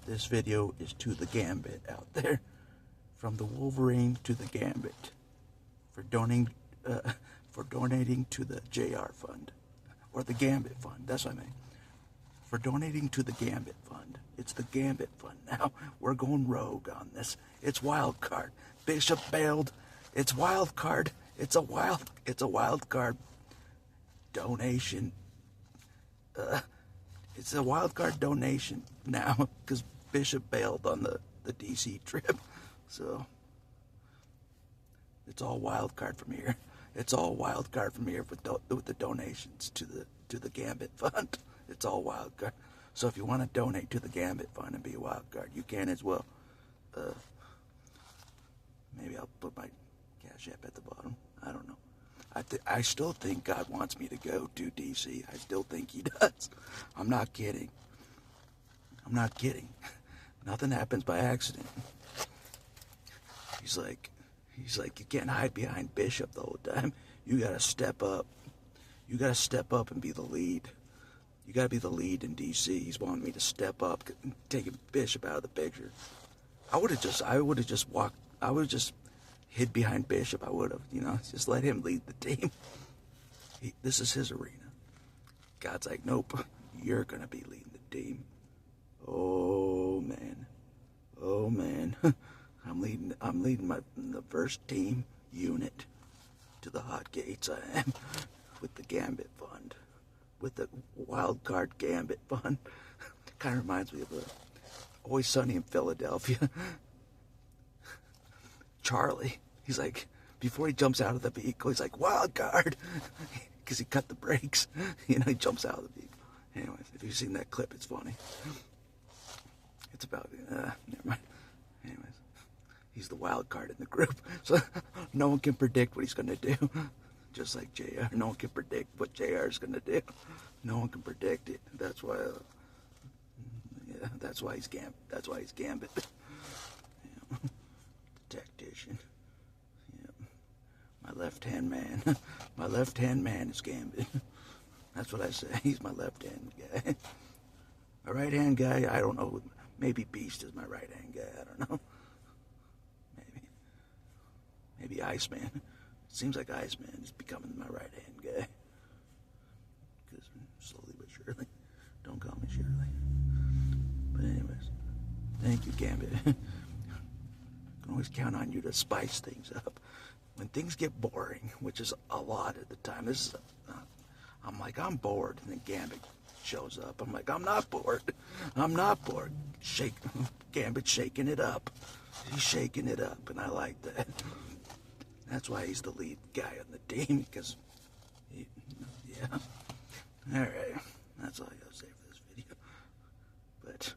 This video is to the Gambit out there. From the Wolverine to the Gambit. For donating to the JR Fund. Or the Gambit Fund, that's what I mean. For donating to the Gambit Fund. It's the Gambit Fund now. We're going rogue on this. It's wild card. Bishop bailed. It's wild card. It's a wild card donation. It's a wild card donation now because Bishop bailed on the DC trip. So it's all wild card from here. It's all wild card from here with the donations to the Gambit Fund. It's all wild card. So if you want to donate to the Gambit Fund and be a wild card, you can as well. Maybe I'll put my Cash App at the bottom. I don't know. I still think God wants me to go to DC. I still think He does. I'm not kidding. I'm not kidding. Nothing happens by accident. He's like, you can't hide behind Bishop the whole time. You gotta step up. You gotta step up and be the lead. You gotta be the lead in DC. He's wanting me to step up, taking Bishop out of the picture. I would have just hid behind Bishop. I would have, just let him lead the team. This is his arena. God's like, nope, you're gonna be leading the team. Oh man. I'm leading the first team unit to the hot gates. I am with the Gambit Fund, with the wild card Gambit Fund. Kind of reminds me of Always Sunny in Philadelphia. Charlie, he's like, before he jumps out of the vehicle, he's like, wild card, because he cut the brakes. He jumps out of the vehicle. Anyways, if you've seen that clip, it's funny. It's about, never mind. Anyways, he's the wild card in the group, so no one can predict what he's going to do. Just like JR, no one can predict what JR is going to do. No one can predict it. That's why, that's why he's Gambit. That's why he's Gambit. The tactician. Yeah. My left-hand man. My left-hand man is Gambit. That's what I say. He's my left-hand guy. My right-hand guy, I don't know. Maybe Beast is my right-hand guy. I don't know. Maybe Iceman. It seems like Iceman is becoming my right-hand guy. Because slowly but surely. Don't call me Shirley. But anyways, thank you, Gambit. Can always count on you to spice things up. When things get boring, which is a lot at the time, I'm like, I'm bored, and then Gambit shows up. I'm like, I'm not bored. I'm not bored. Gambit shaking it up. He's shaking it up, and I like that. That's why he's the lead guy on the team, because, yeah. All right, that's all I gotta say for this video. But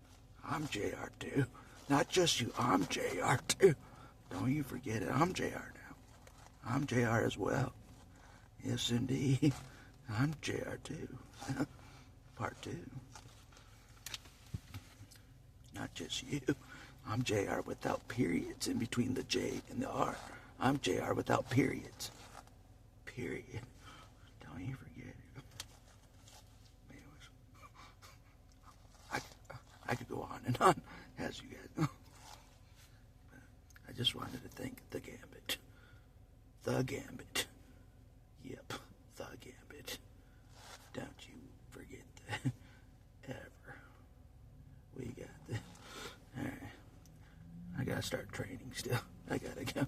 I'm JR too. Not just you, I'm JR too. Don't you forget it, I'm JR now. I'm JR as well. Yes, indeed. I'm JR too. Part 2. Not just you. I'm JR without periods in between the J and the R. I'm JR without periods. Period. Don't you forget it. Anyways, I could go on and on, as you guys know. But I just wanted to thank the Gambit. The Gambit. Yep, the Gambit. Don't you forget that. Ever. We got this. Alright. I gotta start training still. I gotta go.